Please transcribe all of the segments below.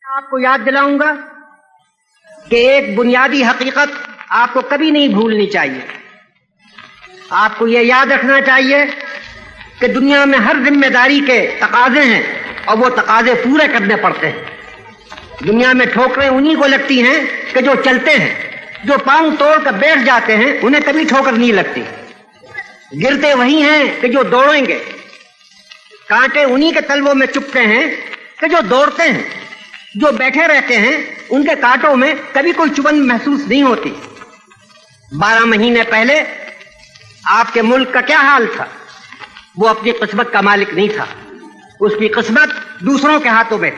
आपको याद दिलाऊंगा कि एक बुनियादी हकीकत आपको कभी नहीं भूलनी चाहिए। आपको यह याद रखना चाहिए कि दुनिया में हर जिम्मेदारी के तकाजे हैं और वो तकाजे पूरे करने पड़ते हैं। दुनिया में ठोकरें उन्हीं को लगती हैं कि जो चलते हैं, जो पांव तोड़ कर बैठ जाते हैं उन्हें कभी ठोकर नहीं लगती। गिरते वही हैं कि जो दौड़ेंगे, कांटे उन्हीं के तलवों में चुभते हैं कि जो दौड़ते हैं। जो बैठे रहते हैं उनके कांटों में कभी कोई चुभन महसूस नहीं होती। 12 महीने पहले आपके मुल्क का क्या हाल था? वो अपनी किस्मत का मालिक नहीं था, उसकी किस्मत दूसरों के हाथों में।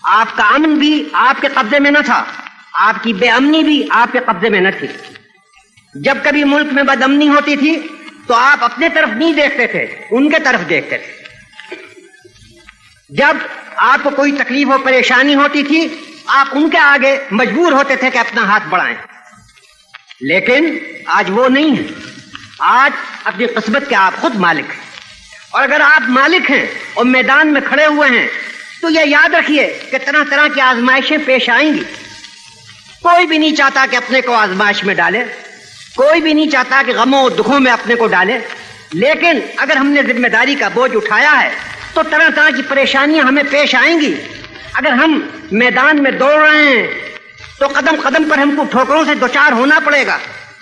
आपका अमन भी आपके कब्जे में न था, आपकी बेअमनी भी आपके कब्जे में न थी। जब कभी मुल्क में बदअमनी होती थी तो आप अपने तरफ नहीं देखते थे, उनके तरफ देखते थे। जब आपको कोई तकलीफ और परेशानी होती थी आप उनके आगे मजबूर होते थे कि अपना हाथ बढ़ाएं। लेकिन आज वो नहीं है। आज अपनी किस्मत के आप खुद मालिक हैं। और अगर आप मालिक हैं और मैदान में खड़े हुए हैं तो यह याद रखिए कि तरह तरह की आजमाइशें पेश आएंगी। कोई भी नहीं चाहता कि अपने को आजमाइश में डाले, कोई भी नहीं चाहता कि गमों और दुखों में अपने को डाले। लेकिन अगर हमने जिम्मेदारी का बोझ उठाया है तो तरह तरह की परेशानियां हमें पेश आएंगी। अगर हम मैदान में दौड़ रहे हैं तो कदम कदम पर हमको ठोकरों से दो चार होना पड़ेगा।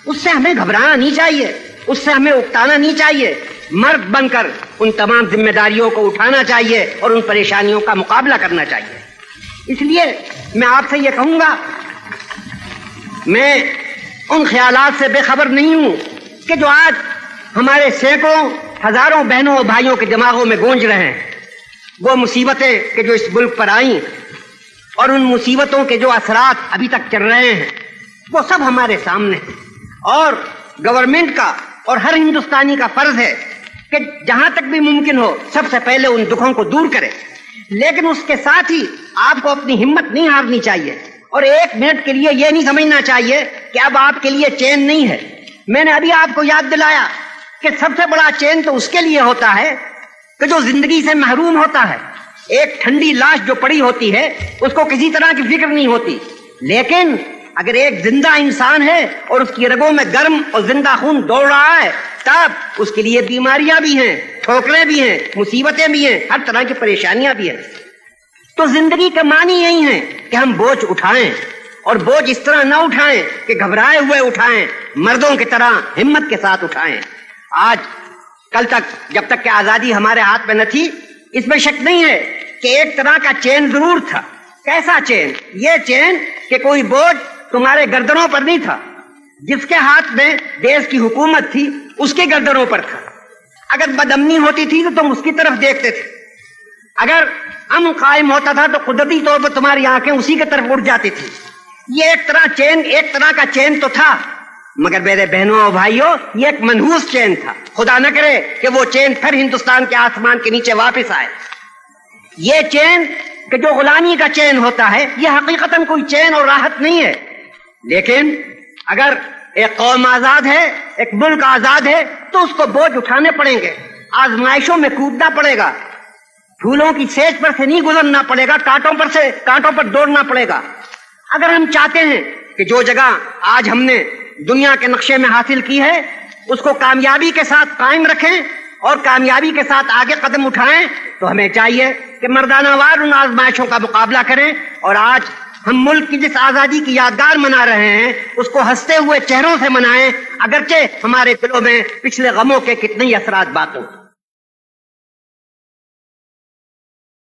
उससे हमें घबराना नहीं चाहिए, उससे हमें उकताना नहीं चाहिए। मर्द बनकर उन तमाम जिम्मेदारियों को उठाना चाहिए और उन परेशानियों का मुकाबला करना चाहिए। इसलिए मैं आपसे ये कहूंगा, मैं उन ख्यालात से बेखबर नहीं हूं कि जो आज हमारे सैकड़ों हजारों बहनों और भाइयों के दिमागों में गूंज रहे हैं। वो मुसीबतें कि जो इस मुल्क पर आई और उन मुसीबतों के जो असरात अभी तक चल रहे हैं वो सब हमारे सामने हैं। और गवर्नमेंट का और हर हिंदुस्तानी का फर्ज है कि जहां तक भी मुमकिन हो सबसे पहले उन दुखों को दूर करे। लेकिन उसके साथ ही आपको अपनी हिम्मत नहीं हारनी चाहिए और एक मिनट के लिए यह नहीं समझना चाहिए कि अब आपके लिए चैन नहीं है। मैंने अभी आपको याद दिलाया कि सबसे बड़ा चैन तो उसके लिए होता है कि जो जिंदगी से महरूम होता है। एक ठंडी लाश जो पड़ी होती है उसको किसी तरह की फिक्र नहीं होती। लेकिन अगर एक जिंदा इंसान है और उसकी रगों में गर्म और जिंदा खून दौड़ रहा है तब उसके लिए बीमारियां भी हैं, ठोकरें भी हैं, मुसीबतें भी हैं, हर तरह की परेशानियां भी हैं। तो जिंदगी का मानी यही है कि हम बोझ उठाएं और बोझ इस तरह ना उठाएं कि घबराए हुए उठाएं, मर्दों की तरह हिम्मत के साथ उठाएं। आज कल तक जब तक कि आजादी हमारे हाथ में न थी इसमें शक नहीं है कि एक तरह का चैन जरूर था। कैसा चैन? ये चैन कि कोई बोझ तुम्हारे गर्दनों पर नहीं था। जिसके हाथ में देश की हुकूमत थी उसके गर्दनों पर था। अगर बदअमनी होती थी तो तुम उसकी तरफ देखते थे। अगर अमन कायम होता था तो कुदरती तौर पर तुम्हारी आंखें उसी की तरफ उड़ जाती थी। ये एक तरह का चैन तो था, मगर मेरे बहनों और भाइयों ये एक मनहूस चैन था। खुदा न करे कि वो चैन फिर हिंदुस्तान के आसमान के नीचे वापस आए। ये चैन कि जो गुलामी का चैन होता है ये हकीकतन कोई चैन और राहत नहीं है। लेकिन अगर एक कौम आजाद है, एक मुल्क आजाद है तो उसको बोझ उठाने पड़ेंगे, आजमाइशों में कूदना पड़ेगा, फूलों की सेज पर से नहीं गुजरना पड़ेगा, कांटों पर दौड़ना पड़ेगा। अगर हम चाहते हैं कि जो जगह आज हमने दुनिया के नक्शे में हासिल की है उसको कामयाबी के साथ कायम रखें और कामयाबी के साथ आगे कदम उठाएं तो हमें चाहिए कि मर्दानावार उन आजमाइशों का मुकाबला करें। और आज हम मुल्क की जिस आजादी की यादगार मना रहे हैं उसको हंसते हुए चेहरों से मनाएं, अगरचे हमारे दिलों में पिछले गमों के कितने ही असरात बातों।